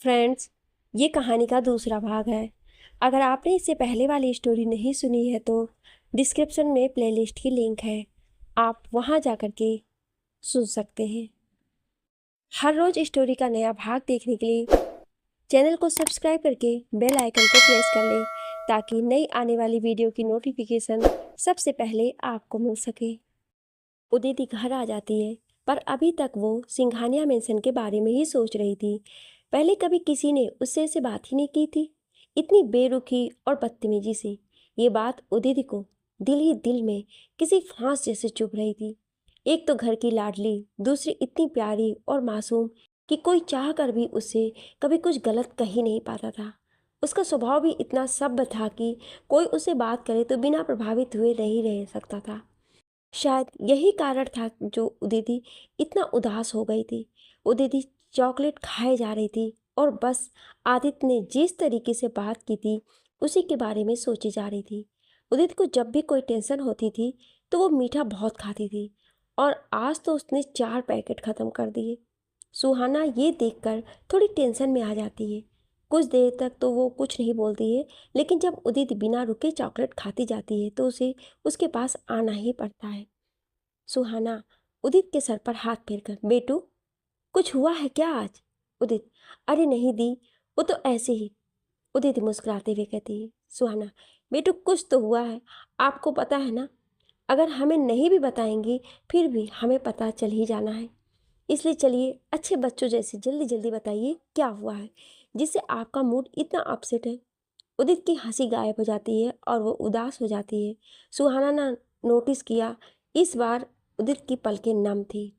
Friends, ये कहानी का दूसरा भाग है। अगर आपने इससे पहले वाली स्टोरी नहीं सुनी है तो डिस्क्रिप्शन में प्लेलिस्ट की लिंक है, आप वहाँ जा कर के सुन सकते हैं। हर रोज स्टोरी का नया भाग देखने के लिए चैनल को सब्सक्राइब करके बेल आइकन को प्रेस कर लें ताकि नई आने वाली वीडियो की नोटिफिकेशन सबसे पहले आपको मिल सके। उदिति घर आ जाती है, पर अभी तक वो सिंघानिया मेंशन के बारे में ही सोच रही थी। पहले कभी किसी ने उससे ऐसे बात ही नहीं की थी, इतनी बेरुखी और बदतमीजी से। ये बात उदिति को दिल ही दिल में किसी फांस जैसे चुभ रही थी। एक तो घर की लाडली, दूसरी इतनी प्यारी और मासूम कि कोई चाह कर भी उससे कभी कुछ गलत कह ही नहीं पाता था। उसका स्वभाव भी इतना सभ्य था कि कोई उससे बात करे तो बिना प्रभावित हुए नहीं रह सकता था। शायद यही कारण था जो उदिति इतना उदास हो गई थी। उदिति चॉकलेट खाए जा रही थी और बस आदित्य ने जिस तरीके से बात की थी उसी के बारे में सोची जा रही थी। उदिति को जब भी कोई टेंशन होती थी तो वो मीठा बहुत खाती थी और आज तो उसने 4 पैकेट ख़त्म कर दिए। सुहाना ये देखकर थोड़ी टेंशन में आ जाती है। कुछ देर तक तो वो कुछ नहीं बोलती है, लेकिन जब उदित बिना रुके चॉकलेट खाती जाती है तो उसे उसके पास आना ही पड़ता है। सुहाना उदित के सर पर हाथ फेरकर, बेटू कुछ हुआ है क्या आज? उदित, अरे नहीं दी, वो तो ऐसे ही। उदित मुस्कुराते हुए कहती है। सुहाना, बेटू कुछ तो हुआ है, आपको पता है ना, अगर हमें नहीं भी बताएंगी फिर भी हमें पता चल ही जाना है। इसलिए चलिए अच्छे बच्चों जैसे जल्दी जल्दी बताइए क्या हुआ है जिससे आपका मूड इतना अपसेट है। उदित की हंसी गायब हो जाती है और वो उदास हो जाती है। सुहाना ने नोटिस किया, इस बार उदित की पलकें नम थी।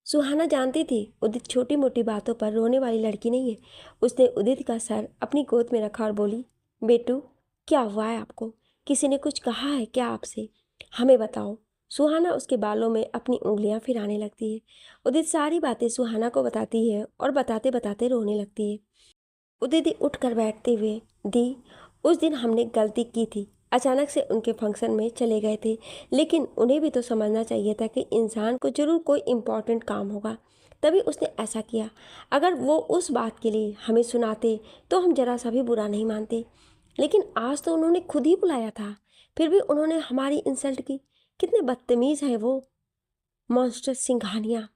सुहाना जानती थी उदित छोटी मोटी बातों पर रोने वाली लड़की नहीं है। उसने उदित का सर अपनी गोद में रखा और बोली, बेटू क्या हुआ है आपको? किसी ने कुछ कहा है क्या आपसे? हमें बताओ। सुहाना उसके बालों में अपनी उंगलियां फिराने लगती है। उदित सारी बातें सुहाना को बताती है और बताते बताते रोने लगती है। उदित उठकर बैठते हुए, दी उस दिन हमने गलती की थी, अचानक से उनके फंक्शन में चले गए थे, लेकिन उन्हें भी तो समझना चाहिए था कि इंसान को जरूर कोई इम्पोर्टेंट काम होगा, तभी उसने ऐसा किया। अगर वो उस बात के लिए हमें सुनाते तो हम जरा सा भी बुरा नहीं मानते, लेकिन आज तो उन्होंने खुद ही बुलाया था, फिर भी उन्होंने हमारी इंसल्ट की। कितने बदतमीज है वो मॉन्स्टर सिंघानिया।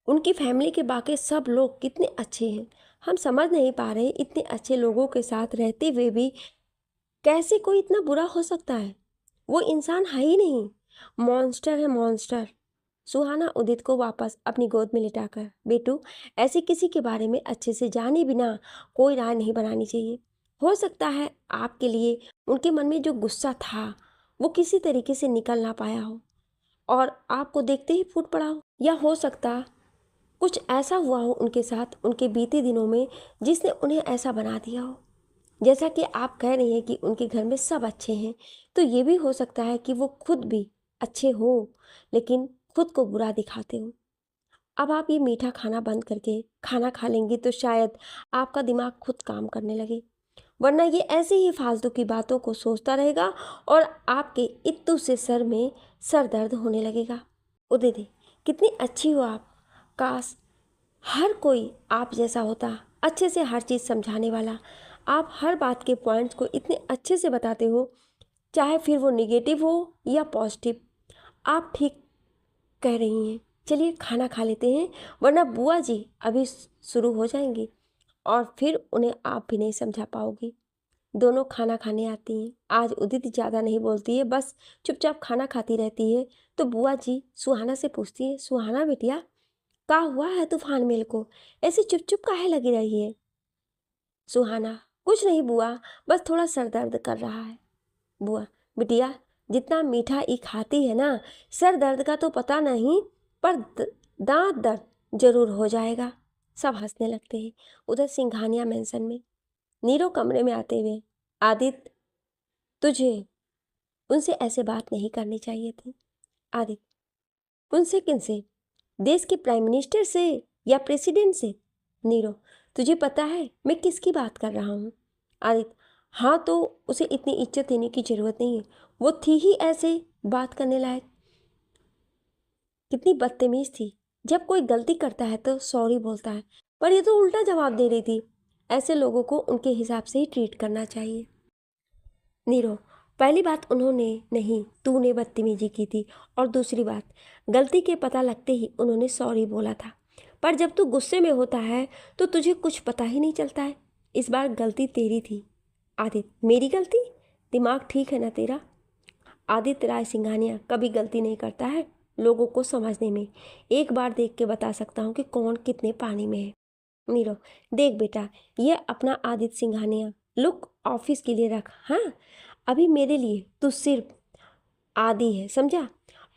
उनकी फैमिली के बाकी सब लोग कितने अच्छे हैं। हम समझ नहीं पा रहे इतने अच्छे लोगों के साथ रहते हुए भी कैसे कोई इतना बुरा हो सकता है। वो इंसान है ही नहीं, मॉन्स्टर है मॉन्स्टर। सुहाना उदित को वापस अपनी गोद में लिटाकर, बेटू ऐसे किसी के बारे में अच्छे से जाने बिना कोई राय नहीं बनानी चाहिए। हो सकता है आपके लिए उनके मन में जो गुस्सा था वो किसी तरीके से निकल ना पाया हो और आपको देखते ही फूट पड़ा हो, या हो सकता कुछ ऐसा हुआ हो उनके साथ उनके बीते दिनों में जिसने उन्हें ऐसा बना दिया हो। जैसा कि आप कह रही हैं कि उनके घर में सब अच्छे हैं, तो ये भी हो सकता है कि वो खुद भी अच्छे हो लेकिन खुद को बुरा दिखाते हो। अब आप ये मीठा खाना बंद करके खाना खा लेंगी तो शायद आपका दिमाग खुद काम करने लगे, वरना ये ऐसे ही फालतू की बातों को सोचता रहेगा और आपके इत्तू से सर में सर दर्द होने लगेगा। ओ दीदी, कितनी अच्छी हो आप। काश हर कोई आप जैसा होता, अच्छे से हर चीज़ समझाने वाला। आप हर बात के पॉइंट्स को इतने अच्छे से बताते हो, चाहे फिर वो निगेटिव हो या पॉजिटिव। आप ठीक कह रही हैं। चलिए खाना खा लेते हैं, वरना बुआ जी अभी शुरू हो जाएंगी और फिर उन्हें आप भी नहीं समझा पाओगी। दोनों खाना खाने आती हैं। आज उदित ज़्यादा नहीं बोलती है, बस चुपचाप खाना खाती रहती है। तो बुआ जी सुहाना से पूछती है, सुहाना बिटिया का हुआ है तूफान मेल को, ऐसे चुप चुप काहे लगी रही है? सुहाना, कुछ नहीं बुआ, बस थोड़ा सर दर्द कर रहा है। बुआ, बिटिया जितना मीठा ई खाती है ना, सर दर्द का तो पता नहीं, पर दांत दर्द जरूर हो जाएगा। सब हंसने लगते हैं। उधर सिंघानिया मेंशन में नीरो कमरे में आते हुए, आदित्य तुझे उनसे ऐसे बात नहीं करनी चाहिए थी। आदित्य, उनसे किनसे? देश के प्राइम मिनिस्टर से या प्रेसिडेंट से? नीरो, तुझे पता है मैं किसकी बात कर रहा हूँ? आदित्य, हाँ तो उसे इतनी इज्जत देने की जरूरत नहीं है, वो थी ही ऐसे बात करने लायक। कितनी बदतमीज थी। जब कोई गलती करता है तो सॉरी बोलता है, पर ये तो उल्टा जवाब दे रही थी। ऐसे लोगों को उनके हिसाब से ही ट्रीट करना चाहिए। नीरो, पहली बात उन्होंने नहीं, तूने बदतमीजी की थी। और दूसरी बात, गलती के पता लगते ही उन्होंने सॉरी बोला था। पर जब तू गुस्से में होता है तो तुझे कुछ पता ही नहीं चलता है। इस बार गलती तेरी थी। आदित्य, मेरी गलती? दिमाग ठीक है ना तेरा? आदित्य राय सिंघानिया कभी गलती नहीं करता है लोगों को समझने में। एक बार देख के बता सकता हूँ कि कौन कितने पानी में है। नीरव, देख बेटा, ये अपना आदित्य सिंघानिया लुक ऑफिस के लिए रख। हाँ, अभी मेरे लिए तू सिर्फ आदि है, समझा?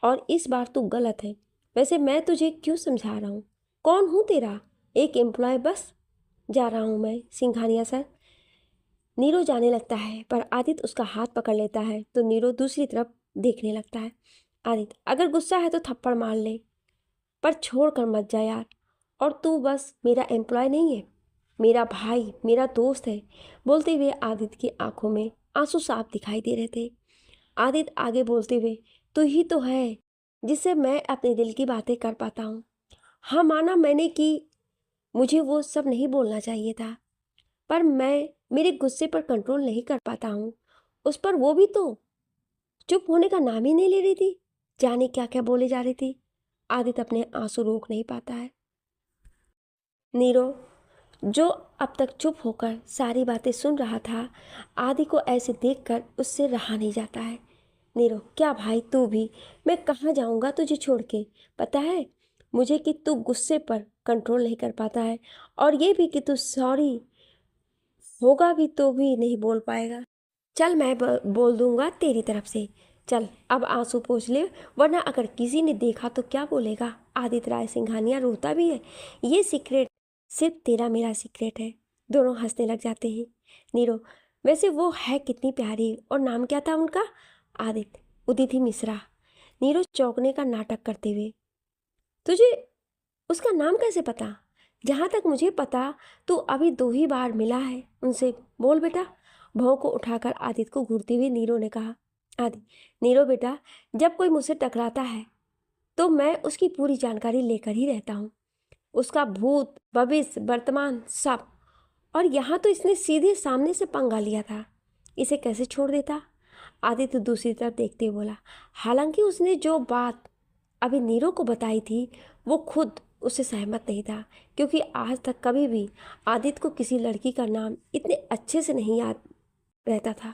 और इस बार तू गलत है। वैसे मैं तुझे क्यों समझा रहा हूँ? कौन हूँ तेरा? एक एम्प्लॉय बस। जा रहा हूँ मैं सिंघानिया सर। नीरो जाने लगता है पर आदित्य उसका हाथ पकड़ लेता है तो नीरो दूसरी तरफ देखने लगता है। आदित्य, अगर गुस्सा है तो थप्पड़ मार ले, पर छोड़ कर मत जा यार। और तू बस मेरा एम्प्लॉय नहीं है, मेरा भाई, मेरा दोस्त है। बोलते हुए आदित्य की आंखों में आंसू साफ दिखाई दे रहे थे। आदित्य आगे बोलते हुए, तू ही तो है जिससे मैं अपने दिल की बातें कर पाता हूँ। हाँ, माना मैंने कि मुझे वो सब नहीं बोलना चाहिए था, पर मैं मेरे गुस्से पर कंट्रोल नहीं कर पाता हूँ। उस पर वो भी तो चुप होने का नाम ही नहीं ले रही थी। जाने क्या क्या बोले जा रही थी। आदित्य अपने आंसू रोक नहीं पाता है। नीरो, जो अब तक चुप होकर सारी बातें सुन रहा था, आदि को ऐसे देखकर उससे रहा नहीं जाता है। नीरो, क्या भाई तू भी? मैं कहाँ जाऊँगा तुझे छोड़ के? पता है मुझे कि तू गुस्से पर कंट्रोल नहीं कर पाता है, और ये भी कि तू सॉरी होगा भी तो भी नहीं बोल पाएगा। चल मैं बोल दूंगा तेरी तरफ से। चल अब आंसू पोंछ ले, वरना अगर किसी ने देखा तो क्या बोलेगा। आदित्य राय सिंघानिया रोता भी है। ये सीक्रेट सिर्फ तेरा मेरा सीक्रेट है। दोनों हंसने लग जाते हैं। नीरो, वैसे वो है कितनी प्यारी, और नाम क्या था उनका? आदित्य, उदिति मिश्रा। नीरो चौंकने का नाटक करते हुए, तुझे उसका नाम कैसे पता? जहाँ तक मुझे पता तू अभी 2 ही बार मिला है उनसे। बोल बेटा। भौं को उठाकर आदित्य को घूरते हुए नीरो ने कहा। नीरो बेटा, जब कोई मुझसे टकराता है तो मैं उसकी पूरी जानकारी लेकर ही रहता हूँ, उसका भूत भविष्य वर्तमान सब। और यहाँ तो इसने सीधे सामने से पंगा लिया था, इसे कैसे छोड़ देता? आदित्य दूसरी तरफ देखते हुए बोला। हालांकि उसने जो बात अभी नीरो को बताई थी वो खुद उससे सहमत नहीं था, क्योंकि आज तक कभी भी आदित्य को किसी लड़की का नाम इतने अच्छे से नहीं याद रहता था।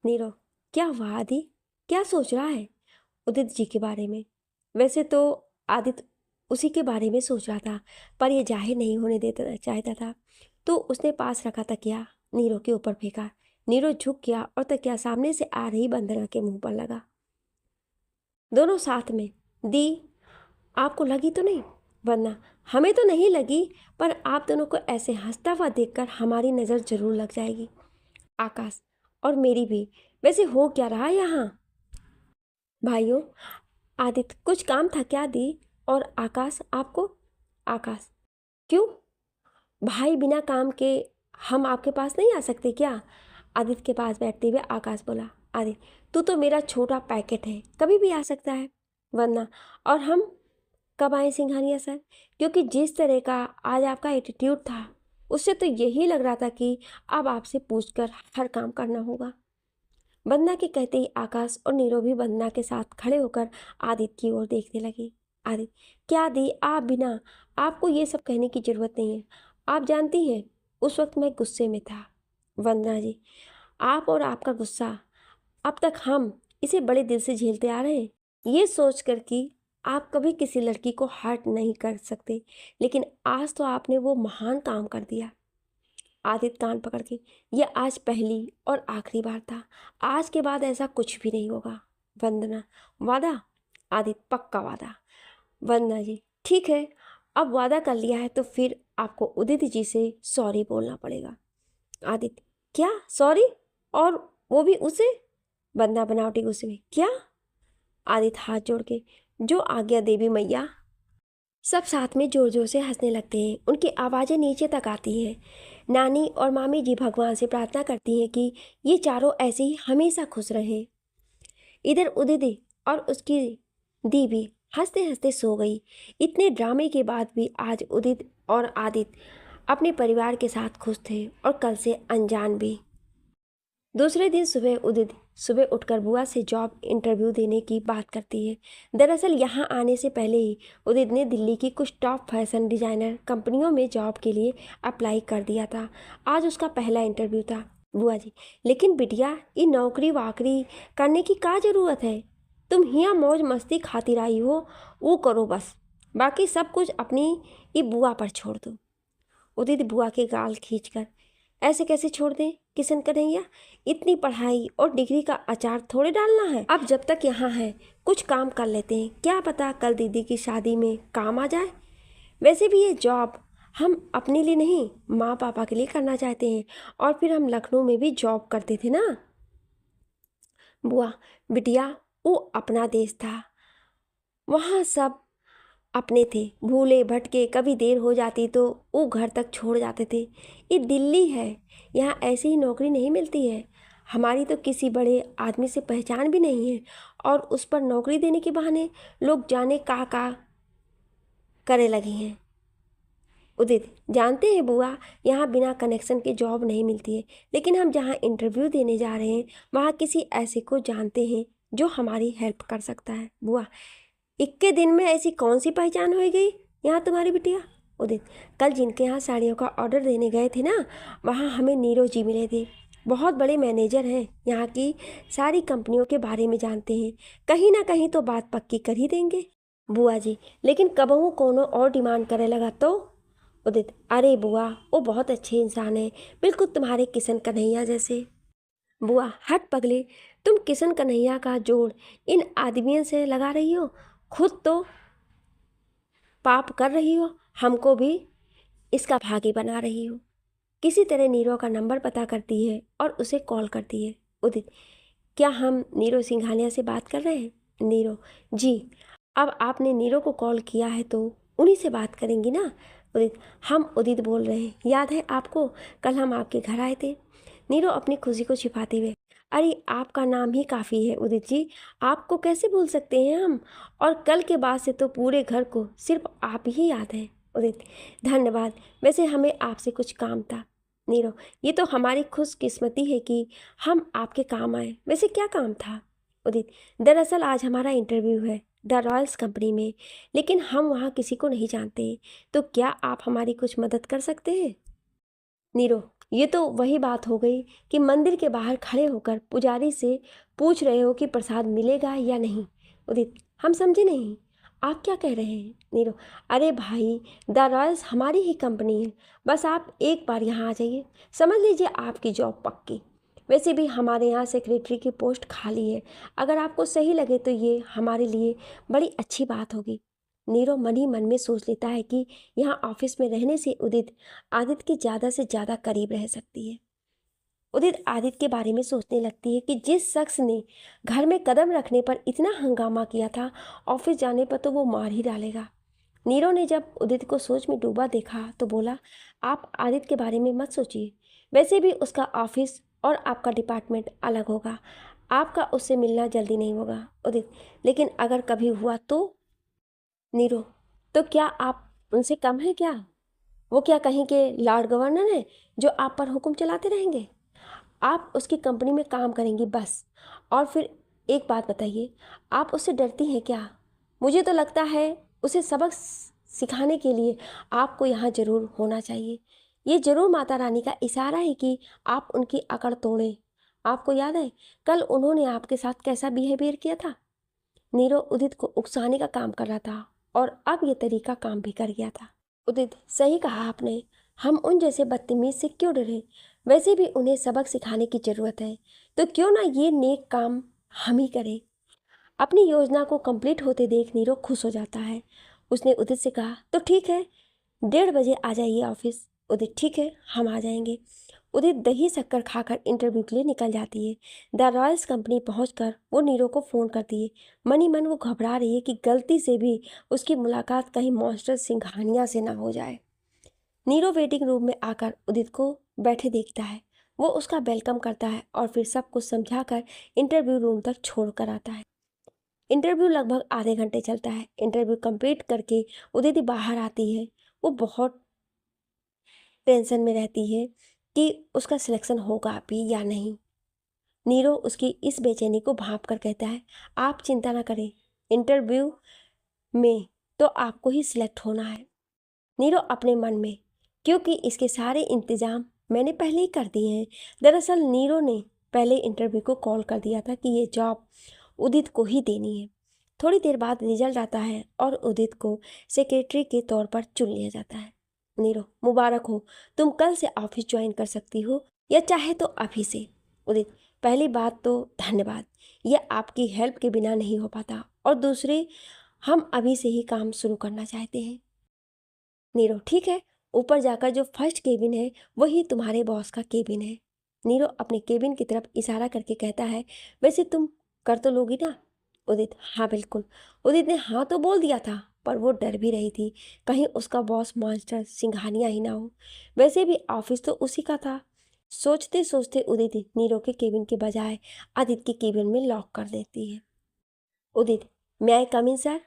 नीरो, क्या हुआ आदि? क्या सोच रहा है उदित जी के बारे में? वैसे तो आदित्य उसी के बारे में सोच रहा था, पर यह जाहिर नहीं होने देता चाहता था, तो उसने पास रखा तकिया नीरो के ऊपर फेंका। नीरो झुक गया और तकिया सामने से आ रही वंदना के मुंह पर लगा। दोनों साथ में। दी, आपको लगी तो नहीं? वरना हमें तो नहीं लगी, पर आप दोनों को ऐसे हंसता हुआ देखकर हमारी नज़र जरूर लग जाएगी। आकाश, और मेरी भी। वैसे हो क्या रहा यहाँ भाइयों? आदित्य, कुछ काम था क्या दी? और आकाश, आपको? आकाश, क्यों भाई, बिना काम के हम आपके पास नहीं आ सकते क्या? आदित्य के पास बैठते हुए आकाश बोला। आदित्य, तू तो मेरा छोटा पैकेट है, कभी भी आ सकता है। वरना और हम कब आए सिंघानिया सर? क्योंकि जिस तरह का आज आपका एटीट्यूड था, उससे तो यही लग रहा था कि अब आपसे पूछकर हर काम करना होगा। वंदना के कहते ही आकाश और नीरो भी वंदना के साथ खड़े होकर आदित्य की ओर देखने लगे। आदित्य, क्या दी, आप बिना आपको ये सब कहने की जरूरत नहीं है। आप जानती हैं उस वक्त मैं गुस्से में था। वंदना जी, आप और आपका गुस्सा, अब तक हम इसे बड़े दिल से झेलते आ रहे हैं, ये सोच कर कि आप कभी किसी लड़की को हर्ट नहीं कर सकते, लेकिन आज तो आपने वो महान काम कर दिया। आदित्य कान पकड़ के, ये आज पहली और आखिरी बार था, आज के बाद ऐसा कुछ भी नहीं होगा। वंदना, वादा? आदित्य, पक्का वादा। वंदना जी, ठीक है, अब वादा कर लिया है तो फिर आपको उदित जी से सॉरी बोलना पड़ेगा। आदित्य, क्या सॉरी? और वो भी उसे? वंदना बनावटी गुस्से में, क्या? आदित्य हाथ जोड़ के, जो आज्ञा देवी मैया। सब साथ में जोर जोर से हंसने लगते हैं। उनकी आवाज़ें नीचे तक आती हैं। नानी और मामी जी भगवान से प्रार्थना करती हैं कि ये चारों ऐसे ही हमेशा खुश रहें। इधर उदिति और उसकी दी भी हंसते हंसते सो गई। इतने ड्रामे के बाद भी आज उदित और आदित्य अपने परिवार के साथ खुश थे और कल से अनजान भी। दूसरे दिन सुबह उदित सुबह उठकर बुआ से जॉब इंटरव्यू देने की बात करती है। दरअसल यहाँ आने से पहले ही उदित ने दिल्ली की कुछ टॉप फैशन डिजाइनर कंपनियों में जॉब के लिए अप्लाई कर दिया था। आज उसका पहला इंटरव्यू था। बुआ जी, लेकिन बिटिया, ये नौकरी वाकरी करने की क्या ज़रूरत है? तुम हियाँ मौज मस्ती खातिर आई हो, वो करो बस। बाकी सब कुछ अपनी ये बुआ पर छोड़ दो। उदित बुआ के गाल खींचकर, ऐसे कैसे छोड़ दें किशन कन्हैया? इतनी पढ़ाई और डिग्री का अचार थोड़े डालना है। अब जब तक यहाँ है कुछ काम कर लेते हैं, क्या पता कल दीदी की शादी में काम आ जाए। वैसे भी ये जॉब हम अपने लिए नहीं, माँ पापा के लिए करना चाहते हैं। और फिर हम लखनऊ में भी जॉब करते थे ना। बुआ, बिटिया, वो अपना देश था, वहाँ सब अपने थे। भूले भटके कभी देर हो जाती तो वो घर तक छोड़ जाते थे। ये दिल्ली है, यहाँ ऐसी ही नौकरी नहीं मिलती है। हमारी तो किसी बड़े आदमी से पहचान भी नहीं है, और उस पर नौकरी देने के बहाने लोग जाने का करे लगे हैं। उदित, जानते हैं बुआ, यहाँ बिना कनेक्शन के जॉब नहीं मिलती है। लेकिन हम जहाँ इंटरव्यू देने जा रहे हैं वहाँ किसी ऐसे को जानते हैं जो हमारी हेल्प कर सकता है। बुआ, 21 दिन में ऐसी कौन सी पहचान हो गई यहाँ तुम्हारी बिटिया? उदित, कल जिनके यहाँ साड़ियों का ऑर्डर देने गए थे ना, वहाँ हमें नीरज जी मिले थे। बहुत बड़े मैनेजर हैं, यहाँ की सारी कंपनियों के बारे में जानते हैं। कहीं ना कहीं तो बात पक्की कर ही देंगे। बुआ जी, लेकिन कबहू कोनो और डिमांड करे लगा तो? उदित, अरे बुआ, वो बहुत अच्छे इंसान है, बिल्कुल तुम्हारे किशन कन्हैया जैसे। बुआ, हट पगले, तुम किशन कन्हैया का जोड़ इन आदमियों से लगा रही हो, खुद तो पाप कर रही हो, हमको भी इसका भागी बना रही हो। किसी तरह नीरो का नंबर पता करती है और उसे कॉल करती है। उदित, क्या हम नीरो सिंघानिया से बात कर रहे हैं? नीरो, जी। अब आपने नीरो को कॉल किया है तो उन्हीं से बात करेंगी ना। उदित, हम उदित बोल रहे हैं, याद है आपको, कल हम आपके घर आए थे। नीरो अपनी खुशी को छिपाते हुए, अरे आपका नाम ही काफ़ी है उदित जी, आपको कैसे भूल सकते हैं हम? और कल के बाद से तो पूरे घर को सिर्फ आप ही याद है। उदित, धन्यवाद, वैसे हमें आपसे कुछ काम था। नीरो, ये तो हमारी खुशकिस्मती है कि हम आपके काम आए। वैसे क्या काम था? उदित, दरअसल आज हमारा इंटरव्यू है द रॉयल्स कंपनी में, लेकिन हम वहाँ किसी को नहीं जानते, तो क्या आप हमारी कुछ मदद कर सकते हैं? नीरो, ये तो वही बात हो गई कि मंदिर के बाहर खड़े होकर पुजारी से पूछ रहे हो कि प्रसाद मिलेगा या नहीं। उदित, हम समझे नहीं, आप क्या कह रहे हैं? नीरो, अरे भाई, द रॉयल्स हमारी ही कंपनी है, बस आप एक बार यहाँ आ जाइए, समझ लीजिए आपकी जॉब पक्की। वैसे भी हमारे यहाँ सेक्रेटरी की पोस्ट खाली है, अगर आपको सही लगे तो ये हमारे लिए बड़ी अच्छी बात होगी। नीरो मन ही मन में सोच लेता है कि यहाँ ऑफिस में रहने से उदित आदित्य के ज़्यादा से ज़्यादा करीब रह सकती है। उदित आदित्य के बारे में सोचने लगती है कि जिस शख्स ने घर में कदम रखने पर इतना हंगामा किया था, ऑफिस जाने पर तो वो मार ही डालेगा। नीरो ने जब उदित को सोच में डूबा देखा तो बोला, आप आदित्य के बारे में मत सोचिए, वैसे भी उसका ऑफिस और आपका डिपार्टमेंट अलग होगा, आपका उससे मिलना जल्दी नहीं होगा। उदित, लेकिन अगर कभी हुआ तो? नीरो, तो क्या आप उनसे कम हैं क्या? वो क्या कहीं के लॉर्ड गवर्नर हैं जो आप पर हुक्म चलाते रहेंगे? आप उसकी कंपनी में काम करेंगी बस। और फिर एक बात बताइए, आप उससे डरती हैं क्या? मुझे तो लगता है उसे सबक सिखाने के लिए आपको यहाँ ज़रूर होना चाहिए। ये ज़रूर माता रानी का इशारा है कि आप उनकी अकड़ तोड़ें। आपको याद है कल उन्होंने आपके साथ कैसा बिहेवियर किया था? नीरो उदित को उकसाने का काम कर रहा था और अब ये तरीका काम भी कर गया था। उदित, सही कहा आपने, हम उन जैसे बदतमीज से क्यों डरें? वैसे भी उन्हें सबक सिखाने की ज़रूरत है, तो क्यों ना ये नेक काम हम ही करें। अपनी योजना को कंप्लीट होते देख नीरो खुश हो जाता है। उसने उदित से कहा, तो ठीक है, 1:30 बजे आ जाइए ऑफिस। उदित, ठीक है, हम आ जाएंगे। उदित दही शक्कर खाकर इंटरव्यू के लिए निकल जाती है। द रॉयल्स कंपनी पहुंचकर वो नीरो को फ़ोन करती है। मन ही मन वो घबरा रही है कि गलती से भी उसकी मुलाकात कहीं मॉन्स्टर सिंघानिया से ना हो जाए। नीरो वेटिंग रूम में आकर उदित को बैठे देखता है। वो उसका वेलकम करता है और फिर सब कुछ समझाकर इंटरव्यू रूम तक छोड़ कर आता है। इंटरव्यू लगभग आधे घंटे चलता है। इंटरव्यू कंप्लीट करके उदित बाहर आती है। वो बहुत टेंशन में रहती है कि उसका सिलेक्शन होगा भी या नहीं। नीरो उसकी इस बेचैनी को भांप कर कहता है, आप चिंता ना करें, इंटरव्यू में तो आपको ही सिलेक्ट होना है। नीरो अपने मन में, क्योंकि इसके सारे इंतजाम मैंने पहले ही कर दिए हैं। दरअसल नीरो ने पहले इंटरव्यू को कॉल कर दिया था कि ये जॉब उदित को ही देनी है। थोड़ी देर बाद रिजल्ट आता है और उदित को सेक्रेटरी के तौर पर चुन लिया जाता है। नीरो, मुबारक हो, तुम कल से ऑफिस ज्वाइन कर सकती हो या चाहे तो अभी से। उदित, पहली बात तो धन्यवाद, यह आपकी हेल्प के बिना नहीं हो पाता, और दूसरे हम अभी से ही काम शुरू करना चाहते हैं। नीरो, ठीक है, ऊपर जाकर जो फर्स्ट केबिन है वही तुम्हारे बॉस का केबिन है। नीरो अपने केबिन की तरफ इशारा करके कहता है, वैसे तुम कर तो लोगी ना? उदित, हाँ बिल्कुल। उदित ने हाँ तो बोल दिया था, पर वो डर भी रही थी कहीं उसका बॉस मॉन्स्टर सिंघानिया ही ना हो। वैसे भी ऑफिस तो उसी का था। सोचते सोचते उदित नीरो के केबिन के बजाय आदित्य के केबिन में लॉक कर देती है। उदित, मे आई कम इन सर?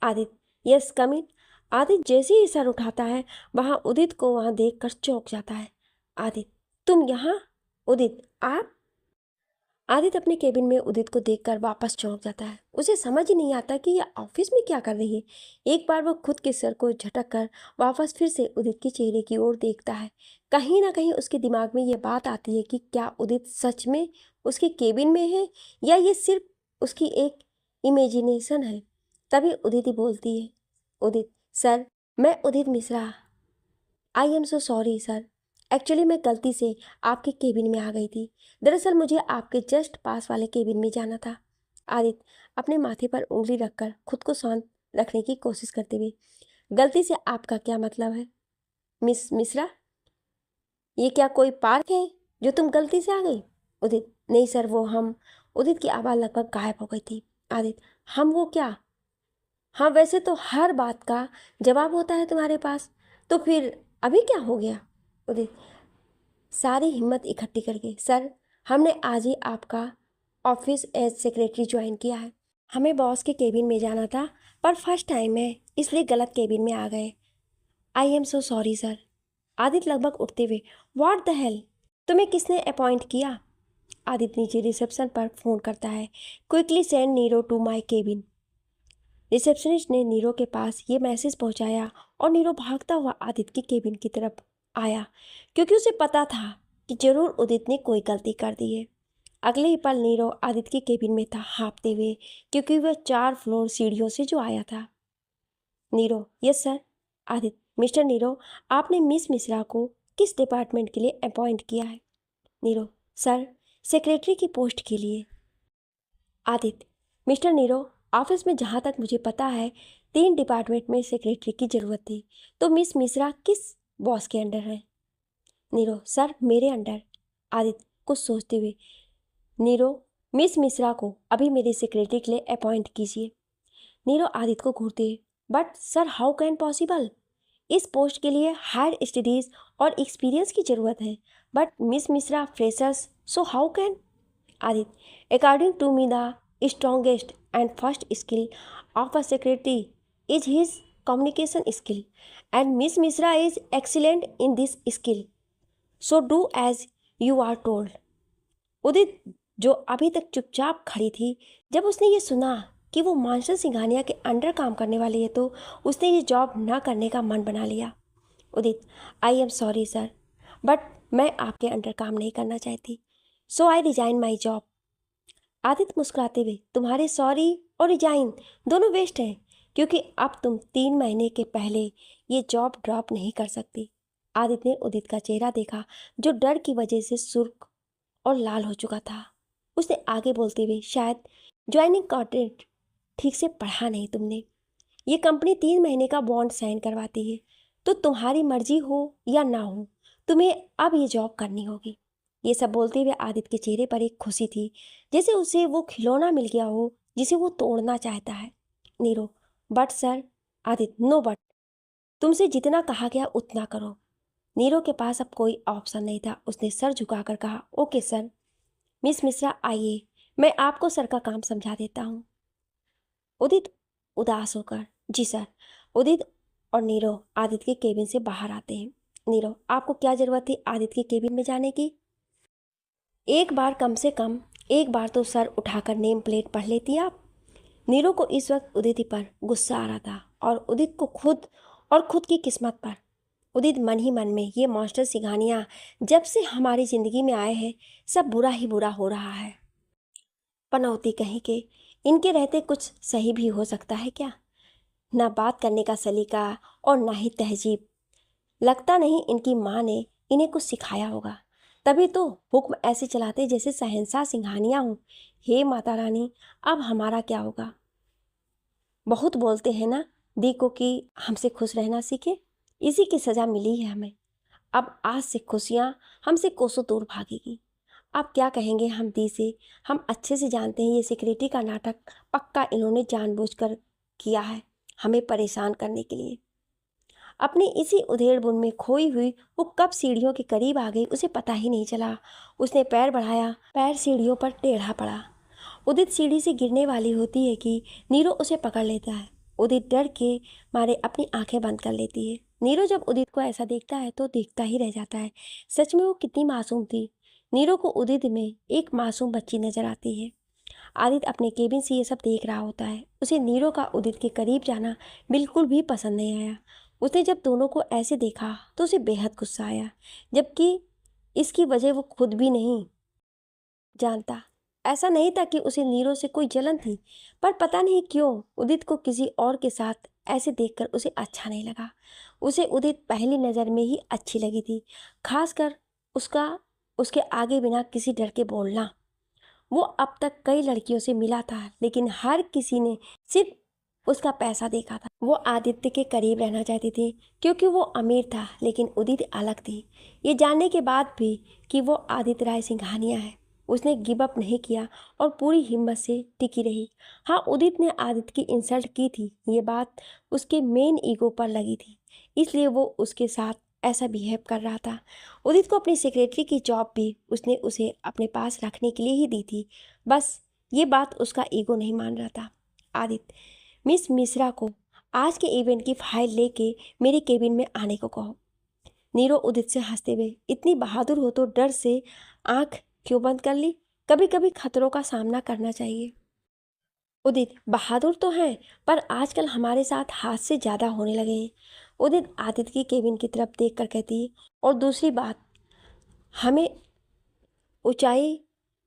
आदित्य, यस कम इन। आदित्य जैसे ही सर उठाता है वहां उदित को वहां देखकर चौंक जाता है। आदित्य, तुम यहाँ? उदित, आप? आदित्य अपने केबिन में उदित को देखकर वापस चौंक जाता है। उसे समझ ही नहीं आता कि यह ऑफिस में क्या कर रही है। एक बार वो खुद के सर को झटक कर वापस फिर से उदित के चेहरे की ओर देखता है। कहीं ना कहीं उसके दिमाग में ये बात आती है कि क्या उदित सच में उसके केबिन में है या ये सिर्फ उसकी एक इमेजिनेशन है। तभी उदित ही बोलती है, उदित सर, मैं Udit Mishra. I am so sorry sir, actually मैं गलती से आपके केबिन में आ गई थी। दरअसल मुझे आपके जस्ट पास वाले केबिन में जाना था। आदित्य अपने माथे पर उंगली रखकर खुद को शांत रखने की कोशिश करते हुए, गलती से आपका क्या मतलब है मिस मिश्रा? ये क्या कोई पार्क है जो तुम गलती से आ गई? उदित, नहीं सर, वो हम। उदित की आवाज़ लगभग गायब हो गई थी। आदित्य, हम वो क्या? हाँ, वैसे तो हर बात का जवाब होता है तुम्हारे पास, तो फिर अभी क्या हो गया? उदित सारी हिम्मत इकट्ठी करके, सर, हमने आज ही आपका ऑफिस एज सेक्रेटरी ज्वाइन किया है। हमें बॉस के केबिन में जाना था, पर फर्स्ट टाइम है इसलिए गलत केबिन में आ गए। आई am so sorry sir. Aditya लगभग उठते हुए, व्हाट द हेल, तुम्हें किसने अपॉइंट किया? आदित्य नीचे रिसेप्शन पर फोन करता है, quickly send Nero to my cabin. Receptionist ने नीरो के पास ये मैसेज पहुंचाया और नीरो भागता हुआ आदित्य की केबिन की तरफ आया, क्योंकि उसे पता था कि जरूर उदित ने कोई गलती कर दी है। अगले ही पल नीरो आदित्य की केबिन में था, हाँफते हुए, क्योंकि वह 4 फ्लोर सीढ़ियों से जो आया था। Nero, yes sir. Aditya, mister Nero, आपने मिस मिश्रा को किस डिपार्टमेंट के लिए अपॉइंट किया है? नीरो, सर, सेक्रेटरी की पोस्ट के लिए। आदित्य, मिस्टर नीरो, ऑफिस में जहाँ तक मुझे पता है 3 डिपार्टमेंट में सेक्रेटरी की ज़रूरत थी, तो मिस मिश्रा किस बॉस के अंडर है? नीरो, सर, मेरे अंडर। आदित्य कुछ सोचते हुए, नीरो, मिस मिश्रा को अभी मेरे सेक्रेटरी के लिए अपॉइंट कीजिए। नीरो आदित्य को घूरते, but sir, how can possible? इस पोस्ट के लिए हायर स्टडीज़ और एक्सपीरियंस की ज़रूरत है, but miss Mishra freshers, so how can? Adit, according to me, the strongest and first skill of a secretary is his communication skill, and Miss Mishra is excellent in this skill. So do as you are told. उदित, जो अभी तक चुपचाप खड़ी थी, जब उसने ये सुना कि वो मास्टर सिंघानिया के अंडर काम करने वाली है, तो उसने ये जॉब ना करने का मन बना लिया। Udit, I am sorry sir, but मैं आपके अंडर काम नहीं करना चाहती, so I resign my job. Aditya मुस्कुराते हुए, तुम्हारे सॉरी और रिजाइन दोनों वेस्ट हैं, क्योंकि अब तुम 3 महीने के पहले ये जॉब ड्रॉप नहीं कर सकती। आदित्य ने उदित का चेहरा देखा, जो डर की वजह से सुर्ख और लाल हो चुका था। उसने आगे बोलते हुए, शायद ज्वाइनिंग कॉन्ट्रैक्ट ठीक से पढ़ा नहीं तुमने। ये कंपनी 3 महीने का बॉन्ड साइन करवाती है, तो तुम्हारी मर्जी हो या ना हो, तुम्हें अब ये जॉब करनी होगी। ये सब बोलते हुए आदित्य के चेहरे पर एक खुशी थी, जैसे उसे वो खिलौना मिल गया हो जिसे वो तोड़ना चाहता है। Nero, but sir. Aditya, no but, तुमसे जितना कहा गया उतना करो। नीरो के पास अब कोई ऑप्शन नहीं था। उसने सर झुकाकर कहा, ओके सर। मिस मिश्रा आइए, मैं आपको सर का काम समझा देता हूँ। उदित उदास होकर, जी सर। उदित और नीरो आदित्य के केबिन से बाहर आते हैं। नीरव, आपको क्या ज़रूरत थी आदित्य के केबिन में जाने की? एक बार, कम से कम एक बार तो सर उठाकर नेम प्लेट पढ़ लेती आप। नीरू को इस वक्त उदित पर गुस्सा आ रहा था, और उदित को खुद की किस्मत पर। उदित मन ही मन में, ये मॉन्स्टर सिंघानिया जब से हमारी ज़िंदगी में आए हैं सब बुरा ही बुरा हो रहा है। पनौती कहीं के, इनके रहते कुछ सही भी हो सकता है क्या? ना बात करने का सलीका और ना ही तहजीब। लगता नहीं इनकी माँ ने इन्हें कुछ सिखाया होगा, तभी तो हुक्म ऐसे चलाते जैसे शहंशाह सिंघानिया हूँ। हे माता रानी, अब हमारा क्या होगा? बहुत बोलते हैं ना दी को कि हमसे खुश रहना सीखे, इसी की सज़ा मिली है हमें। अब आज से खुशियाँ हमसे कोसों दूर भागेगी। आप क्या कहेंगे हम दी से? हम अच्छे से जानते हैं ये सिक्योरिटी का नाटक पक्का इन्होंने जानबूझकर किया है, हमें परेशान करने के लिए। अपनी इसी उधेड़-बुन में खोई हुई वो कब सीढ़ियों के करीब आ गई उसे पता ही नहीं चला। उसने पैर बढ़ाया, पैर सीढ़ियों पर टेढ़ा पड़ा। उदित सीढ़ी से गिरने वाली होती है कि नीरू उसे पकड़ लेता है। उदित डर के मारे अपनी आंखें बंद कर लेती है। नीरू जब उदित को ऐसा देखता है तो देखता ही रह जाता है। सच में वो कितनी मासूम थी। नीरू को उदित में एक मासूम बच्ची नजर आती है। आदित्य अपने केबिन से ये सब देख रहा होता है। उसे नीरू का उदित के करीब जाना बिल्कुल भी पसंद नहीं आया। उसने जब दोनों को ऐसे देखा तो उसे बेहद गुस्सा आया, जबकि इसकी वजह वो खुद भी नहीं जानता। ऐसा नहीं था कि उसे नीरू से कोई जलन थी, पर पता नहीं क्यों उदित को किसी और के साथ ऐसे देखकर उसे अच्छा नहीं लगा। उसे उदित पहली नज़र में ही अच्छी लगी थी, खासकर उसके आगे बिना किसी डर के बोलना। वो अब तक कई लड़कियों से मिला था, लेकिन हर किसी ने सिर्फ उसका पैसा देखा था। वो आदित्य के करीब रहना चाहती थी क्योंकि वो अमीर था, लेकिन उदित अलग थी। ये जानने के बाद भी कि वो आदित्य राय सिंघानिया है, उसने गिव अप नहीं किया और पूरी हिम्मत से टिकी रही। हाँ, उदित ने आदित्य की इंसल्ट की थी, ये बात उसके मेन ईगो पर लगी थी, इसलिए वो उसके साथ ऐसा बिहेव कर रहा था। उदित को अपनी सेक्रेटरी की जॉब भी उसने उसे अपने पास रखने के लिए ही दी थी, बस ये बात उसका ईगो नहीं मान रहा था। आदित्य, मिस मिश्रा को आज के इवेंट की फाइल लेके मेरे केबिन में आने को कहो। नीरू उदित से हंसते हुए, इतनी बहादुर हो तो डर से आंख क्यों बंद कर ली? कभी कभी खतरों का सामना करना चाहिए। उदित, बहादुर तो हैं, पर आजकल हमारे साथ हाथ से ज़्यादा होने लगे हैं। उदित आदित्य की केबिन की तरफ देख कर कहती, और दूसरी बात, हमें ऊंचाई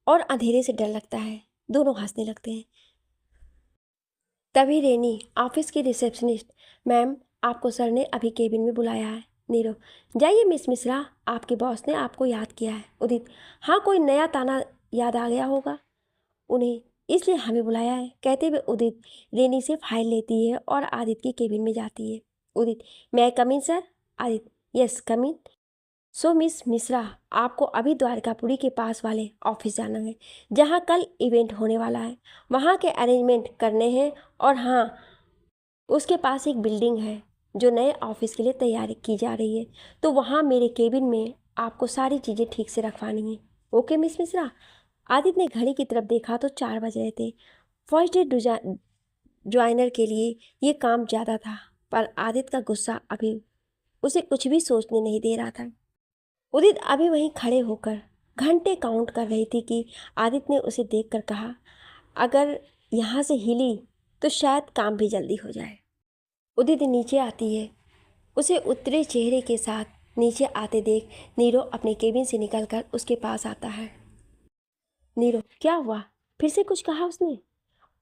और अंधेरे से डर लगता है। दोनों हंसने लगते हैं। तभी रेनी, ऑफिस की रिसेप्शनिस्ट, मैम आपको सर ने अभी केबिन में बुलाया है। नीरू, जाइए मिस मिश्रा, आपके बॉस ने आपको याद किया है। उदित, हाँ, कोई नया ताना याद आ गया होगा उन्हें, इसलिए हमें बुलाया है। कहते हुए उदित रेनी से फाइल लेती है और आदित्य के केबिन में जाती है। उदित, मैं कम इन सर? आदित्य, यस कम इन। सो मिस मिश्रा, आपको अभी द्वारकापुरी के पास वाले ऑफिस जाना है, जहाँ कल इवेंट होने वाला है। वहाँ के अरेंजमेंट करने हैं, और हाँ, उसके पास एक बिल्डिंग है जो नए ऑफिस के लिए तैयारी की जा रही है, तो वहाँ मेरे केबिन में आपको सारी चीज़ें ठीक से रखवानी है। Okay miss Mishra. आदित्य ने घड़ी की तरफ देखा तो 4 बज रहे थे। फर्स्ट डे ज्वाइनर के लिए ये काम ज़्यादा था, पर आदित्य का गुस्सा अभी उसे कुछ भी सोचने नहीं दे रहा था। उदित अभी वहीं खड़े होकर घंटे काउंट कर रही थी कि आदित्य ने उसे देखकर कहा, अगर यहाँ से हिली तो शायद काम भी जल्दी हो जाए। उदित नीचे आती है। उसे उतरे चेहरे के साथ नीचे आते देख नीरू अपने केबिन से निकलकर उसके पास आता है। नीरू, क्या हुआ? फिर से कुछ कहा उसने?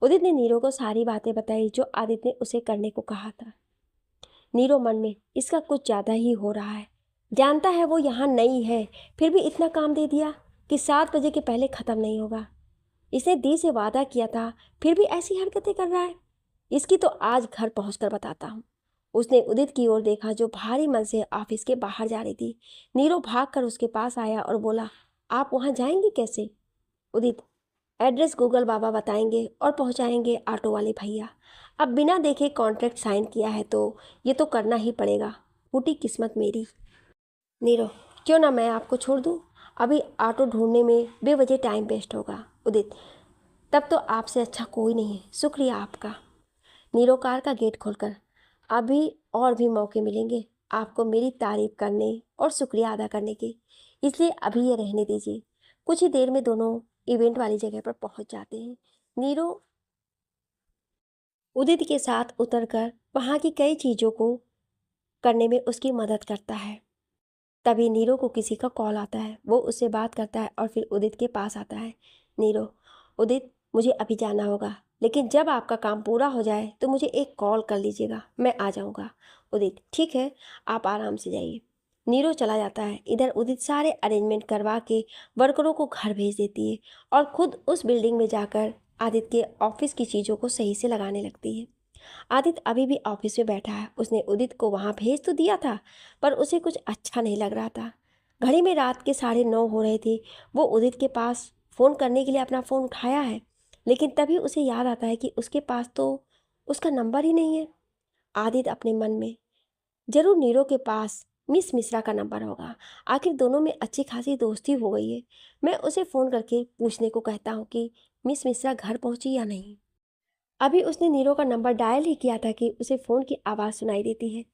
उदित ने नीरू को सारी बातें बताई जो आदित्य ने उसे करने को कहा था। नीरू मन में, इसका कुछ ज़्यादा ही हो रहा है। जानता है वो यहाँ नई है, फिर भी इतना काम दे दिया कि 7 बजे के पहले ख़त्म नहीं होगा। इसने दी से वादा किया था, फिर भी ऐसी हरकतें कर रहा है। इसकी तो आज घर पहुँचकर बताता हूँ। उसने उदित की ओर देखा जो भारी मन से ऑफिस के बाहर जा रही थी। नीरू भागकर उसके पास आया और बोला, आप वहाँ जाएंगे कैसे? उदित, एड्रेस गूगल बाबा बताएंगे और पहुँचाएंगे ऑटो वाले भैया। अब बिना देखे कॉन्ट्रैक्ट साइन किया है तो ये तो करना ही पड़ेगा। फूटी किस्मत मेरी। नीरू, क्यों ना मैं आपको छोड़ दूँ? अभी ऑटो ढूंढने में बेवजह टाइम वेस्ट होगा। उदित, तब तो आपसे अच्छा कोई नहीं है, शुक्रिया आपका। नीरू कार का गेट खोलकर, अभी और भी मौके मिलेंगे, आपको मेरी तारीफ करने और शुक्रिया अदा करने की, इसलिए अभी ये रहने दीजिए। कुछ ही देर में दोनों इवेंट वाली जगह पर पहुंच जाते हैं। नीरो उदित के साथ उतरकर वहां की कई चीज़ों को करने में उसकी मदद करता है। तभी नीरो को किसी का कॉल आता है। वो उससे बात करता है और फिर उदित के पास आता है। नीरो, उदित, मुझे अभी जाना होगा, लेकिन जब आपका काम पूरा हो जाए तो मुझे एक कॉल कर लीजिएगा, मैं आ जाऊंगा। उदित, ठीक है, आप आराम से जाइए। नीरो चला जाता है। इधर उदित सारे अरेंजमेंट करवा के वर्करों को घर भेज देती है और खुद उस बिल्डिंग में जाकर आदित्य के ऑफिस की चीज़ों को सही से लगाने लगती है। आदित्य अभी भी ऑफिस में बैठा है। उसने उदित को वहां भेज तो दिया था, पर उसे कुछ अच्छा नहीं लग रहा था। घड़ी में रात के 9:30 हो रहे थे। वो उदित के पास फ़ोन करने के लिए अपना फ़ोन उठाया है, लेकिन तभी उसे याद आता है कि उसके पास तो उसका नंबर ही नहीं है। आदित्य अपने मन में, जरूर नीरो के पास मिस मिश्रा का नंबर होगा, आखिर दोनों में अच्छी खासी दोस्ती हो गई है। मैं उसे फ़ोन करके पूछने को कहता हूँ कि मिस मिश्रा घर पहुँची या नहीं। अभी उसने नीरो का नंबर डायल ही किया था कि उसे फ़ोन की आवाज़ सुनाई देती है।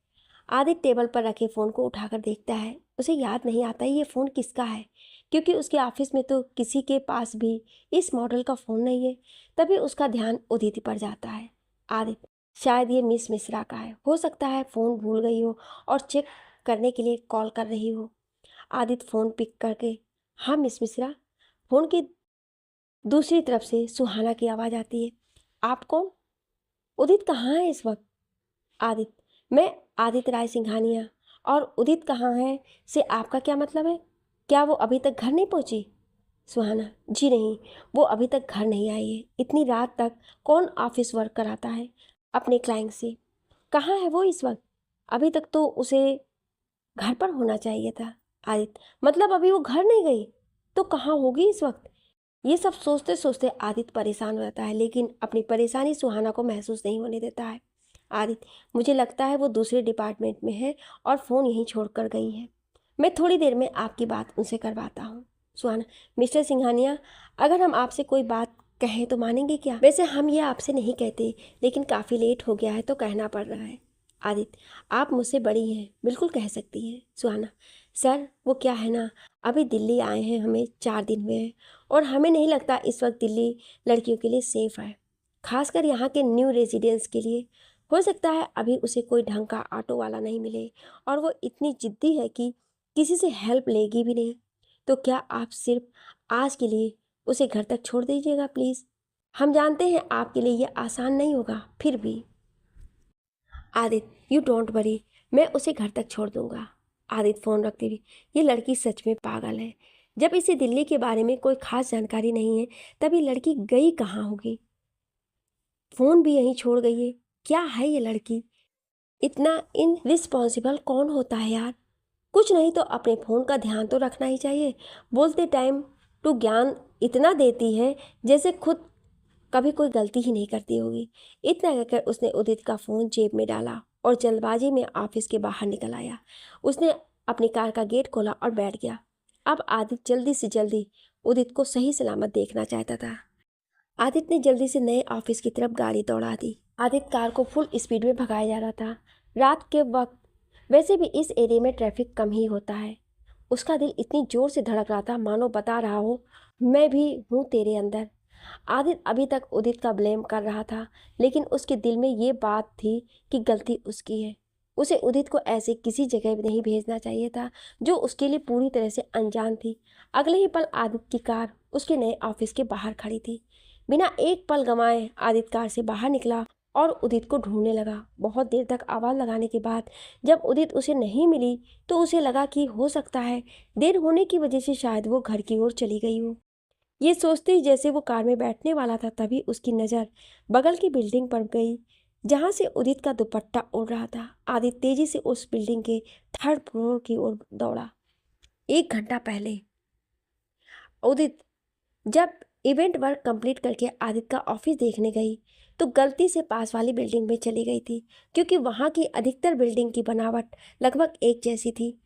आदित्य टेबल पर रखे फ़ोन को उठाकर देखता है। उसे याद नहीं आता ये फ़ोन किसका है, क्योंकि उसके ऑफिस में तो किसी के पास भी इस मॉडल का फ़ोन नहीं है। तभी उसका ध्यान उदिति पर जाता है। आदित्य, शायद ये मिस मिश्रा का है, हो सकता है फ़ोन भूल गई हो और चेक करने के लिए कॉल कर रही हो। आदित्य फ़ोन पिक करके, हाँ मिस मिश्रा। फ़ोन की दूसरी तरफ से सुहाना की आवाज़ आती है। आप कौन? उदित कहाँ है इस वक्त? आदित्य, मैं आदित्य राय सिंघानिया। और उदित कहाँ है से आपका क्या मतलब है? क्या वो अभी तक घर नहीं पहुंची? सुहाना, जी नहीं, वो अभी तक घर नहीं आई है। इतनी रात तक कौन ऑफिस वर्क कराता है अपने क्लाइंट से? कहाँ है वो इस वक्त? अभी तक तो उसे घर पर होना चाहिए था। आदित्य, मतलब अभी वो घर नहीं गई? तो कहाँ होगी इस वक्त? ये सब सोचते सोचते आदित्य परेशान हो जाता है, लेकिन अपनी परेशानी सुहाना को महसूस नहीं होने देता है। आदित्य, मुझे लगता है वो दूसरे डिपार्टमेंट में है और फ़ोन यहीं छोड़कर गई है। मैं थोड़ी देर में आपकी बात उनसे करवाता हूँ। सुहाना, मिस्टर सिंघानिया, अगर हम आपसे कोई बात कहें तो मानेंगे क्या? वैसे हम ये आपसे नहीं कहते, लेकिन काफ़ी लेट हो गया है तो कहना पड़ रहा है। आदित्य, आप मुझसे बड़ी हैं, बिल्कुल कह सकती हैं। सुहाना, सर वो क्या है ना, अभी दिल्ली आए हैं, हमें 4 दिन हुए हैं और हमें नहीं लगता इस वक्त दिल्ली लड़कियों के लिए सेफ़ है, खासकर यहाँ के न्यू रेजिडेंट्स के लिए। हो सकता है अभी उसे कोई ढंग का ऑटो वाला नहीं मिले और वो इतनी जिद्दी है कि किसी से हेल्प लेगी भी नहीं। तो क्या आप सिर्फ आज के लिए उसे घर तक छोड़ दीजिएगा प्लीज़? हम जानते हैं आपके लिए यह आसान नहीं होगा, फिर भी। आदित्य, यू डोंट वरी, मैं उसे घर तक छोड़ दूंगा। आदित्य फ़ोन रखती हुई, ये लड़की सच में पागल है। जब इसे दिल्ली के बारे में कोई खास जानकारी नहीं है, तब ये लड़की गई कहाँ होगी? फ़ोन भी यहीं छोड़ गई है। क्या है ये लड़की? इतना इनरिस्पॉन्सिबल कौन होता है यार? कुछ नहीं तो अपने फ़ोन का ध्यान तो रखना ही चाहिए। बोलते टाइम टू ज्ञान इतना देती है जैसे खुद कभी कोई गलती ही नहीं करती होगी। इतना कहकर उसने उदित का फ़ोन जेब में डाला और जल्दबाजी में ऑफिस के बाहर निकल आया। उसने अपनी कार का गेट खोला और बैठ गया। अब आदित्य जल्दी से जल्दी उदित को सही सलामत देखना चाहता था। आदित्य ने जल्दी से नए ऑफिस की तरफ गाड़ी दौड़ा दी। आदित्य कार को फुल स्पीड में भगाया जा रहा था। रात के वक्त वैसे भी इस एरिया में ट्रैफिक कम ही होता है। उसका दिल इतनी जोर से धड़क रहा था मानो बता रहा हो, मैं भी हूँ तेरे अंदर। आदित्य अभी तक उदित का ब्लेम कर रहा था, लेकिन उसके दिल में ये बात थी कि गलती उसकी है। उसे उदित को ऐसे किसी जगह भी नहीं भेजना चाहिए था जो उसके लिए पूरी तरह से अनजान थी। अगले ही पल आदित्य की कार उसके नए ऑफिस के बाहर खड़ी थी। बिना एक पल गंवाए आदित्य कार से बाहर निकला और उदित को ढूंढने लगा। बहुत देर तक आवाज़ लगाने के बाद जब उदित उसे नहीं मिली तो उसे लगा कि हो सकता है देर होने की वजह से शायद वो घर की ओर चली गई हो। ये सोचते ही जैसे वो कार में बैठने वाला था, तभी उसकी नज़र बगल की बिल्डिंग पर गई जहाँ से उदित का दुपट्टा उड़ रहा था। आदित्य तेजी से उस बिल्डिंग के 3rd फ्लोर की ओर दौड़ा। 1 घंटा पहले उदित जब इवेंट वर्क कंप्लीट करके आदित्य का ऑफिस देखने गई तो गलती से पास वाली बिल्डिंग में चली गई थी, क्योंकि वहाँ की अधिकतर बिल्डिंग की बनावट लगभग एक जैसी थी।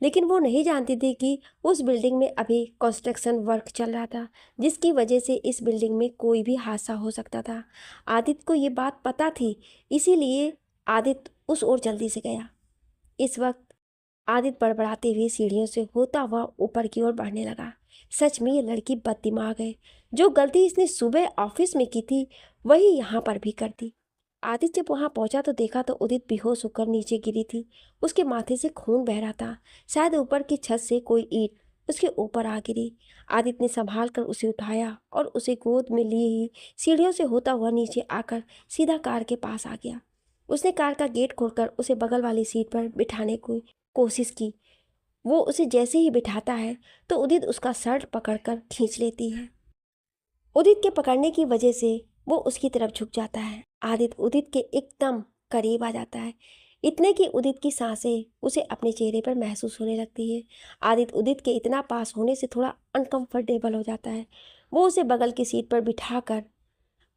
लेकिन वो नहीं जानती थी कि उस बिल्डिंग में अभी कंस्ट्रक्शन वर्क चल रहा था, जिसकी वजह से इस बिल्डिंग में कोई भी हादसा हो सकता था। आदित्य को ये बात पता थी, इसीलिए आदित्य उस ओर जल्दी से गया। इस वक्त आदित्य बड़बड़ाते हुए सीढ़ियों से होता हुआ ऊपर की ओर बढ़ने लगा। सच में ये लड़की बददिमाग है। जो गलती इसने सुबह ऑफिस में की थी वही यहाँ पर भी कर दी। आदित्य जब वहां पहुंचा तो देखा तो उदित बेहोश होकर नीचे गिरी थी। उसके माथे से खून बह रहा था। शायद ऊपर की छत से कोई ईंट उसके ऊपर आ गिरी। आदित्य ने संभाल कर उसे उठाया और उसे गोद में लिए ही सीढ़ियों से होता हुआ नीचे आकर सीधा कार के पास आ गया। उसने कार का गेट खोलकर उसे बगल वाली सीट पर बिठाने की कोशिश की। वो उसे जैसे ही बिठाता है तो उदित उसका शर्ट पकड़कर खींच लेती है। उदित के पकड़ने की वजह से वो उसकी तरफ झुक जाता है। आदित्य उदित के एकदम करीब आ जाता है, इतने कि उदित की सांसें उसे अपने चेहरे पर महसूस होने लगती है। आदित्य उदित के इतना पास होने से थोड़ा अनकंफर्टेबल हो जाता है। वो उसे बगल की सीट पर बिठाकर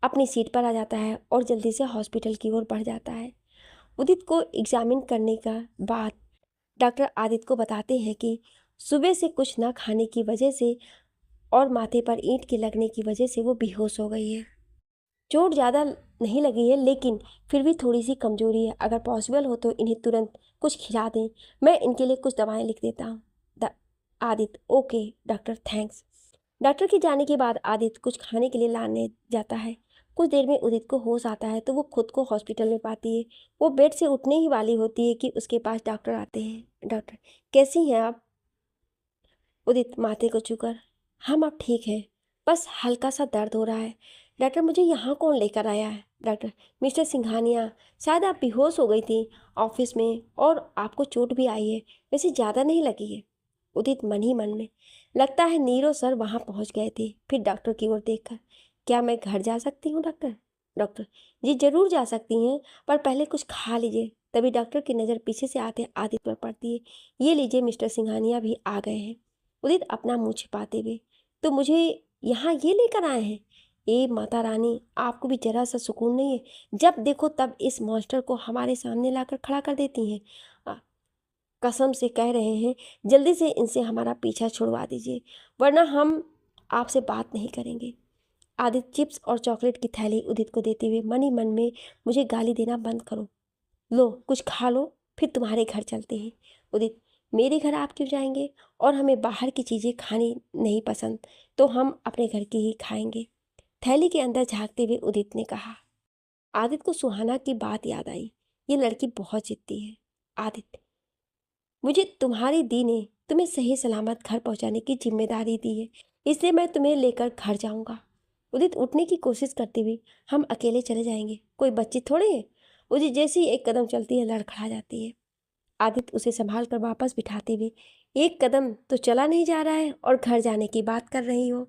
अपनी सीट पर आ जाता है और जल्दी से हॉस्पिटल की ओर बढ़ जाता है। उदित को एग्जामिन करने का बाद डॉक्टर आदित्य को बताते हैं कि सुबह से कुछ ना खाने की वजह से और माथे पर ईंट के लगने की वजह से वो बेहोश हो गई है। चोट ज़्यादा नहीं लगी है लेकिन फिर भी थोड़ी सी कमजोरी है। अगर पॉसिबल हो तो इन्हें तुरंत कुछ खिला दें। मैं इनके लिए कुछ दवाएं लिख देता हूँ। Aditya okay doctor thanks. Doctor के जाने के बाद आदित्य कुछ खाने के लिए लाने जाता है। कुछ देर में उदित को होश आता है तो वो खुद को हॉस्पिटल में पाती है। वो बेड से उठने ही वाली होती है कि उसके पास डॉक्टर आते हैं। डॉक्टर कैसी हैं आप? उदित माथे को छूकर हम अब ठीक हैं, बस हल्का सा दर्द हो रहा है। डॉक्टर मुझे यहाँ कौन लेकर आया है? डॉक्टर मिस्टर सिंघानिया, शायद आप बेहोश हो गई थी ऑफिस में और आपको चोट भी आई है, वैसे ज़्यादा नहीं लगी है। उदित मन ही मन में लगता है नीरो सर वहाँ पहुँच गए थे। फिर डॉक्टर की ओर देखकर क्या मैं घर जा सकती हूँ डॉक्टर? डॉक्टर जी ज़रूर जा सकती हैं, पर पहले कुछ खा लीजिए। तभी डॉक्टर की नज़र पीछे से आते आदित्य पर पड़ती है। ये लीजिए मिस्टर सिंघानिया भी आ गए हैं। उदित अपना मुंह छिपाते हुए तो मुझे यहाँ ये लेकर आए हैं? ए माता रानी, आपको भी जरा सा सुकून नहीं है? जब देखो तब इस मॉन्स्टर को हमारे सामने लाकर खड़ा कर देती हैं। कसम से कह रहे हैं जल्दी से इनसे हमारा पीछा छुड़वा दीजिए वरना हम आपसे बात नहीं करेंगे। आदित्य चिप्स और चॉकलेट की थैली उदित को देते हुए मन ही मन में मुझे गाली देना बंद करो, लो कुछ खा लो, फिर तुम्हारे घर चलते हैं। उदित मेरे घर आप क्यों जाएंगे? और हमें बाहर की चीज़ें खानी नहीं पसंद तो हम अपने घर की ही खाएंगे। थैली के अंदर झांकते हुए उदित ने कहा। आदित्य को सुहाना की बात याद आई। ये लड़की बहुत जिद्दी है। आदित्य मुझे तुम्हारी दी ने तुम्हें सही सलामत घर पहुंचाने की जिम्मेदारी दी है, इसलिए मैं तुम्हें लेकर घर जाऊंगा। उदित उठने की कोशिश करते हुए हम अकेले चले जाएंगे, कोई बच्ची थोड़े है। उदित जैसे ही एक कदम चलती है लड़खड़ा जाती है। आदित्य उसे संभाल कर वापस बिठाते हुए एक कदम तो चला नहीं जा रहा है और घर जाने की बात कर रही हो।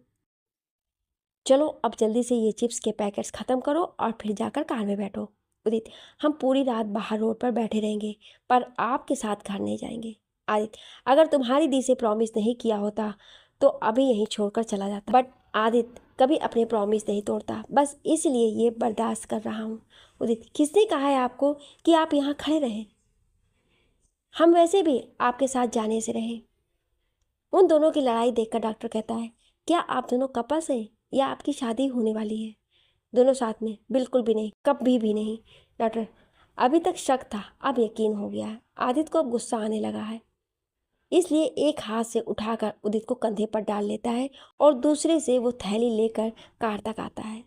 चलो अब जल्दी से ये चिप्स के पैकेट्स ख़त्म करो और फिर जाकर कार में बैठो। उदित हम पूरी रात बाहर रोड पर बैठे रहेंगे पर आपके साथ घर नहीं जाएंगे। आदित्य अगर तुम्हारी दी से प्रॉमिस नहीं किया होता तो अभी यहीं छोड़कर चला जाता, बट आदित्य कभी अपने प्रॉमिस नहीं तोड़ता, बस इसलिए ये बर्दाश्त कर रहा हूँ। उदित किसने कहा है आपको कि आप यहाँ खड़े रहें? हम वैसे भी आपके साथ जाने से रहें। उन दोनों की लड़ाई देखकर डॉक्टर कहता है क्या आप दोनों कपल्स हैं या आपकी शादी होने वाली है? दोनों साथ में? बिल्कुल भी नहीं, कभी भी नहीं। डॉक्टर अभी तक शक था, अब यकीन हो गया है। आदित्य को अब गुस्सा आने लगा है, इसलिए एक हाथ से उठाकर उदित को कंधे पर डाल लेता है और दूसरे से वो थैली लेकर कार तक आता है।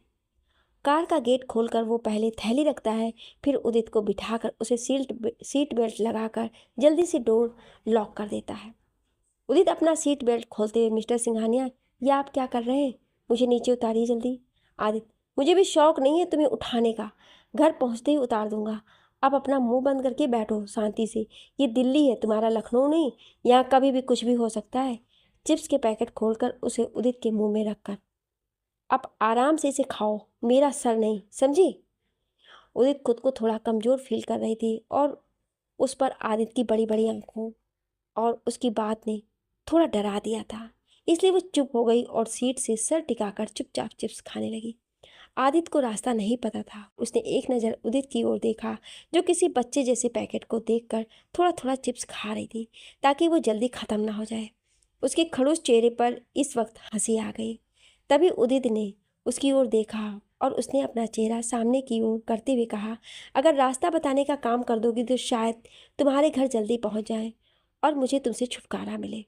कार का गेट खोलकर वो पहले थैली रखता है, फिर उदित को बिठाकर उसे सीट बेल्ट लगाकर जल्दी से डोर लॉक कर देता है। उदित अपना सीट बेल्ट खोलते हुए मिस्टर सिंघानिया ये आप क्या कर रहे हैं? मुझे नीचे उतारिए जल्दी। आदित्य मुझे भी शौक नहीं है तुम्हें उठाने का, घर पहुंचते ही उतार दूंगा। अब अपना मुंह बंद करके बैठो शांति से। ये दिल्ली है, तुम्हारा लखनऊ नहीं, यहाँ कभी भी कुछ भी हो सकता है। चिप्स के पैकेट खोलकर उसे उदित के मुंह में रखकर अब आराम से इसे खाओ, मेरा सर नहीं, समझी? उदित खुद को थोड़ा कमज़ोर फील कर रही थी और उस पर आदित्य की बड़ी बड़ी आंखों और उसकी बात ने थोड़ा डरा दिया था, इसलिए वो चुप हो गई और सीट से सर टिकाकर चुपचाप चिप्स खाने लगी। आदित्य को रास्ता नहीं पता था। उसने एक नज़र उदित की ओर देखा जो किसी बच्चे जैसे पैकेट को देखकर थोड़ा थोड़ा चिप्स खा रही थी ताकि वो जल्दी ख़त्म ना हो जाए। उसके खड़ूस चेहरे पर इस वक्त हंसी आ गई। तभी उदित ने उसकी ओर देखा और उसने अपना चेहरा सामने की ओर करते हुए कहा, अगर रास्ता बताने का काम कर दोगी तो शायद तुम्हारे घर जल्दी पहुंच जाए और मुझे तुमसे छुटकारा मिले।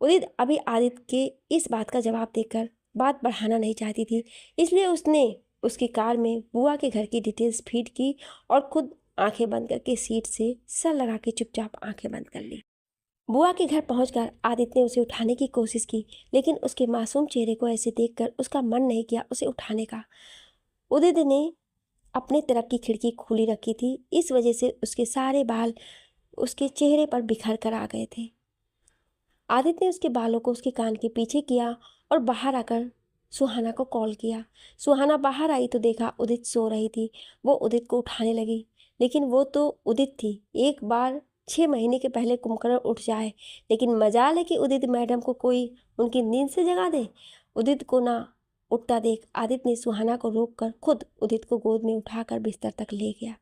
उदित अभी आदित्य के इस बात का जवाब देकर बात बढ़ाना नहीं चाहती थी, इसलिए उसने उसकी कार में बुआ के घर की डिटेल्स फीड की और खुद आंखें बंद करके सीट से सर लगा के चुपचाप आंखें बंद कर ली। बुआ के घर पहुंचकर आदित्य ने उसे उठाने की कोशिश की, लेकिन उसके मासूम चेहरे को ऐसे देखकर उसका मन नहीं किया उसे उठाने का। उदित ने अपने तरफ की खिड़की खुली रखी थी, इस वजह से उसके सारे बाल उसके चेहरे पर बिखर कर आ गए थे। आदित्य ने उसके बालों को उसके कान के पीछे किया और बाहर आकर सुहाना को कॉल किया। सुहाना बाहर आई तो देखा उदित सो रही थी। वो उदित को उठाने लगी, लेकिन वो तो उदित थी, एक बार 6 महीने के पहले कुंभकर्ण उठ जाए, लेकिन मजाल है कि उदित मैडम को कोई उनकी नींद से जगा दे। उदित को ना उठता देख आदित्य ने सुहाना को रोककर खुद उदित को गोद में उठाकर बिस्तर तक ले गया।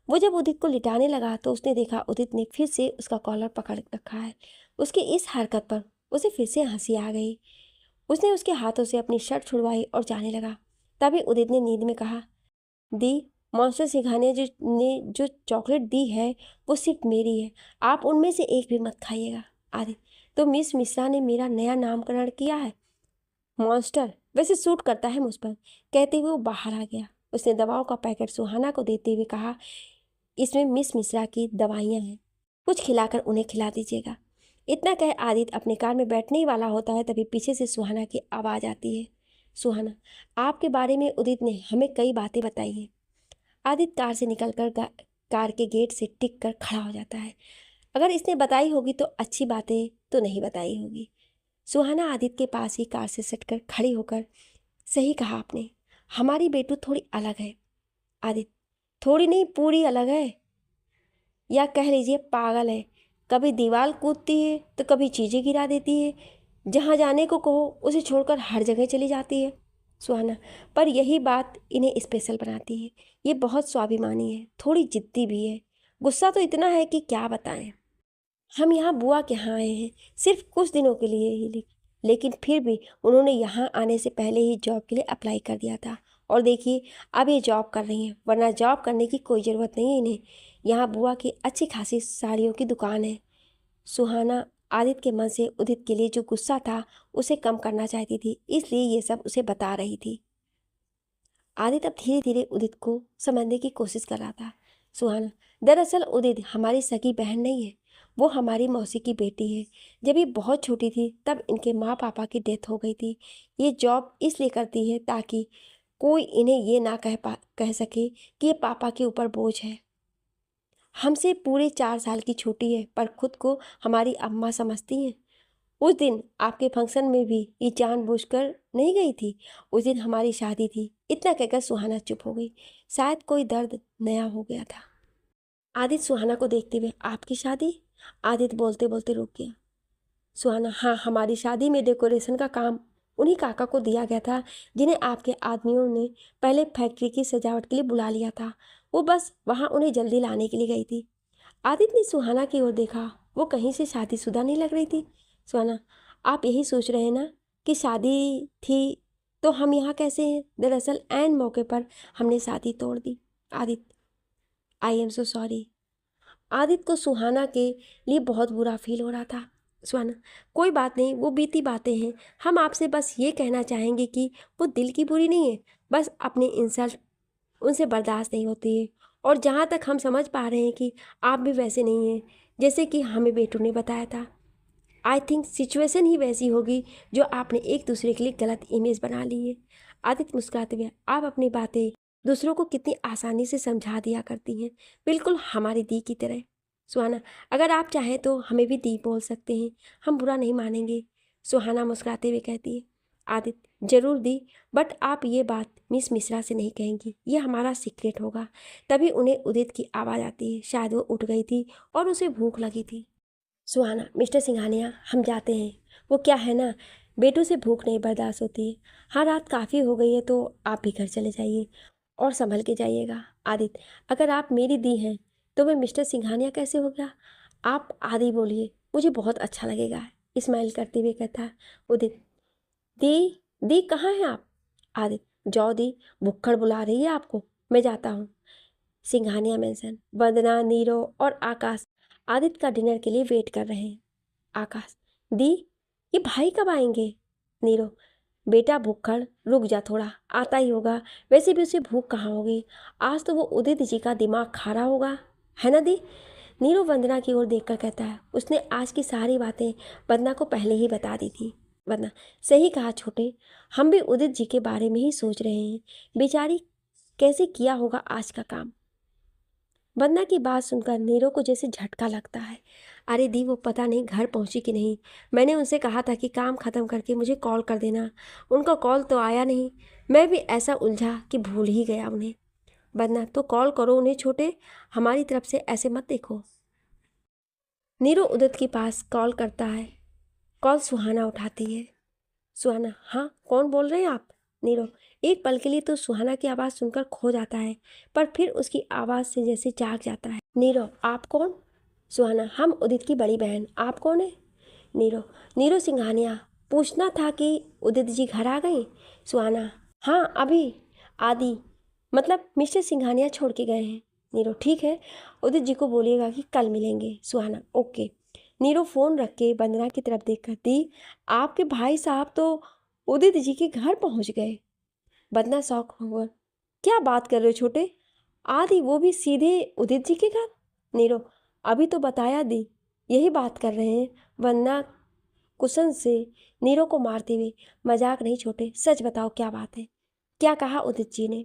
वो जब उदित को लिटाने लगा तो उसने देखा उदित ने फिर से उसका कॉलर पकड़ रखा है। उसकी इस हरकत पर उसे फिर से हंसी आ गई। उसने उसके हाथों से अपनी शर्ट छुड़वाई और जाने लगा। तभी उदित ने नींद में कहा, दी, मॉन्स्टर सिंघानिया ने जो चॉकलेट दी है वो सिर्फ मेरी है, आप उनमें से एक भी मत खाइएगा। आदित्य, तो मिस मिश्रा ने मेरा नया नामकरण किया है, मॉन्स्टर वैसे सूट करता है मुझ पर, कहते हुए वो बाहर आ गया। उसने दवाओं का पैकेट सुहाना को देते हुए कहा, इसमें मिस मिश्रा की दवाइयाँ हैं, कुछ खिलाकर उन्हें खिला दीजिएगा। इतना कह आदित्य अपने कार में बैठने ही वाला होता है, तभी पीछे से सुहाना की आवाज़ आती है। सुहाना, आपके बारे में उदित ने हमें कई बातें बताई हैं। आदित्य कार से निकलकर कार के गेट से टिक कर खड़ा हो जाता है। अगर इसने बताई होगी तो अच्छी बातें तो नहीं बताई होगी। सुहाना आदित्य के पास ही कार से सटकर खड़ी होकर, सही कहा आपने, हमारी बेटू थोड़ी अलग है। आदित्य, थोड़ी नहीं पूरी अलग है, या कह लीजिए पागल है। कभी दीवार कूदती है तो कभी चीज़ें गिरा देती है, जहाँ जाने को कहो उसे छोड़कर हर जगह चली जाती है। सुहाना, पर यही बात इन्हें स्पेशल बनाती है। ये बहुत स्वाभिमानी है, थोड़ी जिद्दी भी है, गुस्सा तो इतना है कि क्या बताएं। हम यहाँ बुआ के यहाँ आए हैं सिर्फ कुछ दिनों के लिए ही, लेकिन फिर भी उन्होंने यहाँ आने से पहले ही जॉब के लिए अप्लाई कर दिया था। और देखिए अब ये जॉब कर रही हैं, वरना जॉब करने की कोई ज़रूरत नहीं है इन्हें। यहाँ बुआ की अच्छी खासी साड़ियों की दुकान है। सुहाना आदित्य के मन से उदित के लिए जो गुस्सा था उसे कम करना चाहती थी, इसलिए ये सब उसे बता रही थी। आदित्य अब धीरे धीरे उदित को समझने की कोशिश कर रहा था। सुहाना, दरअसल उदित हमारी सगी बहन नहीं है, वो हमारी मौसी की बेटी है। जब ये बहुत छोटी थी तब इनके माँ पापा की डेथ हो गई थी। ये जॉब इसलिए करती है ताकि कोई इन्हें ये ना कह सके कि ये पापा के ऊपर बोझ है। हमसे पूरे 4 साल की छोटी है, पर खुद को हमारी अम्मा समझती हैं। उस दिन आपके फंक्शन में भी ये जानबूझकर नहीं गई थी। उस दिन हमारी शादी थी। इतना कहकर सुहाना चुप हो गई। शायद कोई दर्द नया हो गया था। आदित्य सुहाना को देखते हुए, आपकी शादी? आदित्य बोलते बोलते रुक गया। सुहाना, हाँ, हमारी शादी में डेकोरेशन का काम उन्हीं काका को दिया गया था जिन्हें आपके आदमियों ने पहले फैक्ट्री की सजावट के लिए बुला लिया था। वो बस वहाँ उन्हें जल्दी लाने के लिए गई थी। आदित्य ने सुहाना की ओर देखा। वो कहीं से शादीशुदा नहीं लग रही थी। सुहाना, आप यही सोच रहे हैं ना कि शादी थी तो हम यहाँ कैसे हैं? दरअसल ऐन मौके पर हमने शादी तोड़ दी। Aditya, I am so sorry. Aditya को सुहाना के लिए बहुत बुरा फील हो रहा था। सुहाना, कोई बात नहीं, वो बीती बातें हैं। हम आपसे बस ये कहना चाहेंगे कि वो दिल की बुरी नहीं है, बस अपनी इंसल्ट उनसे बर्दाश्त नहीं होती है। और जहाँ तक हम समझ पा रहे हैं कि आप भी वैसे नहीं हैं जैसे कि हमें बेटू ने बताया था। आई थिंक सिचुएशन ही वैसी होगी जो आपने एक दूसरे के लिए गलत इमेज बना ली है। आदित्य मुस्कुराते हुए, आप अपनी बातें दूसरों को कितनी आसानी से समझा दिया करती हैं, बिल्कुल हमारी दी की तरह। सुहाना, अगर आप चाहें तो हमें भी दी बोल सकते हैं, हम बुरा नहीं मानेंगे। सुहाना मुस्कुराते हुए कहती है, आदित्य, जरूर दी, बट आप ये बात मिस मिश्रा से नहीं कहेंगी, ये हमारा सीक्रेट होगा। तभी उन्हें उदित की आवाज़ आती है। शायद वो उठ गई थी और उसे भूख लगी थी। सुहाना, मिस्टर सिंघानिया, हम जाते हैं। वो क्या है ना, बेटू से भूख नहीं बर्दाश्त होती है। हाँ, रात काफ़ी हो गई है तो आप भी घर चले जाइए और संभल के जाइएगा। आदित्य, अगर आप मेरी दी हैं तो मैं मिस्टर सिंघानिया कैसे हो गया? आप आदि बोलिए, मुझे बहुत अच्छा लगेगा। स्माइल करते हुए कहता उदित। दी, दी कहाँ हैं आप? आदित्य, जाओ दी, भुक्खड़ बुला रही है आपको, मैं जाता हूँ। सिंघानिया मेंशन। वंदना, नीरव और आकाश आदित्य का डिनर के लिए वेट कर रहे हैं। आकाश, दी ये भाई कब आएंगे? नीरव, बेटा भुक्खड़, रुक जा थोड़ा, आता ही होगा, वैसे भी उसे भूख कहाँ होगी, आज तो वो उदित जी का दिमाग खा रहा होगा, है ना दी? नीरव वंदना की ओर देखकर कहता है, उसने आज की सारी बातें वंदना को पहले ही बता दी थी। वंदना, सही कहा छोटे, हम भी उदित जी के बारे में ही सोच रहे हैं, बेचारी कैसे किया होगा आज का काम। वंदना की बात सुनकर नीरव को जैसे झटका लगता है। अरे दी, वो पता नहीं घर पहुंची कि नहीं, मैंने उनसे कहा था कि काम ख़त्म करके मुझे कॉल कर देना, उनका कॉल तो आया नहीं, मैं भी ऐसा उलझा कि भूल ही गया उन्हें। वंदना, तो कॉल करो उन्हें छोटे, हमारी तरफ से ऐसे मत देखो। नीरव उदित के पास कॉल करता है। कॉल सुहाना उठाती है। सुहाना, हाँ कौन बोल रहे हैं आप? नीरव, एक पल के लिए तो सुहाना की आवाज़ सुनकर खो जाता है, पर फिर उसकी आवाज़ से जैसे जाग जाता है। नीरव, आप कौन? सुहाना, हम उदित की बड़ी बहन, आप कौन है? नीरव, नीरव सिंघानिया, पूछना था कि उदित जी घर आ गई? सुहाना, हाँ अभी। आदि, मतलब मिस्टर सिंघानिया छोड़ के गए हैं। नीरव, ठीक है, उदित जी को बोलिएगा कि कल मिलेंगे। सुहाना, ओके। नीरव फ़ोन रख के वंदना की तरफ देख कर दी, आपके भाई साहब तो उदित जी के घर पहुंच गए। वंदना शौक हुआ, क्या बात कर रहे हो छोटे, आदि वो भी सीधे उदित जी के घर? नीरव, अभी तो बताया दी, यही बात कर रहे हैं। वंदना कुशन से नीरव को मारते हुए, मजाक नहीं छोटे, सच बताओ क्या बात है, क्या कहा उदित जी ने?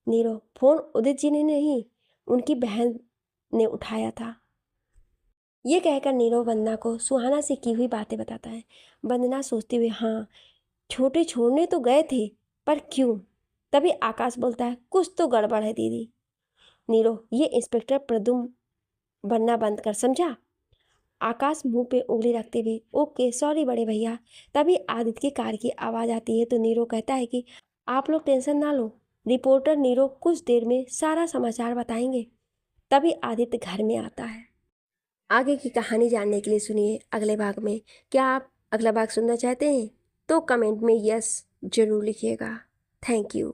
नीरव, फोन उदित जी ने नहीं, उनकी बहन ने उठाया था। ये कहकर नीरव वंदना को सुहाना से की हुई बातें बताता है। वंदना सोचते हुए, हाँ छोटे छोड़ने तो गए थे, पर क्यों? तभी आकाश बोलता है, कुछ तो गड़बड़ है दीदी। नीरव, ये इंस्पेक्टर प्रदुम बनना बंद कर, समझा? आकाश मुंह पे उंगली रखते हुए, ओके सॉरी बड़े भैया। तभी आदित्य की कार की आवाज़ आती है तो नीरव कहता है कि आप लोग टेंशन ना लो, रिपोर्टर नीरव कुछ देर में सारा समाचार बताएंगे। तभी आदित्य घर में आता है। आगे की कहानी जानने के लिए सुनिए अगले भाग में। क्या आप अगला भाग सुनना चाहते हैं? तो कमेंट में यस जरूर लिखिएगा। Thank you.